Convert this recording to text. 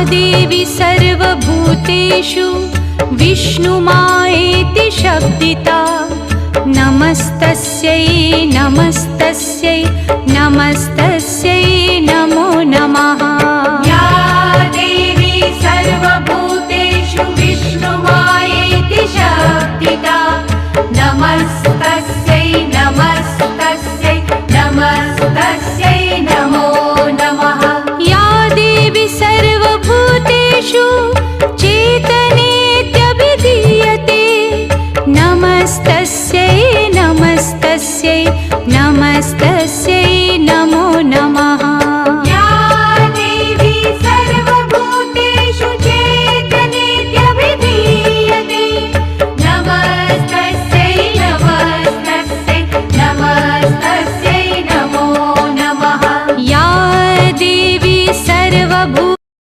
देवी सर्वभूतेषु विष्णुमायेति शब्दिता नमस्तस्यै नमस्तस्यै नमस्तस्यै नमो नमः। या देवी सर्वभूतेषु विष्णुमायेति शब्दिता नमस्तस्यै नमस्तस्यै नमस्तस्यै नमो नमः। या देवी सर्वभूतेषु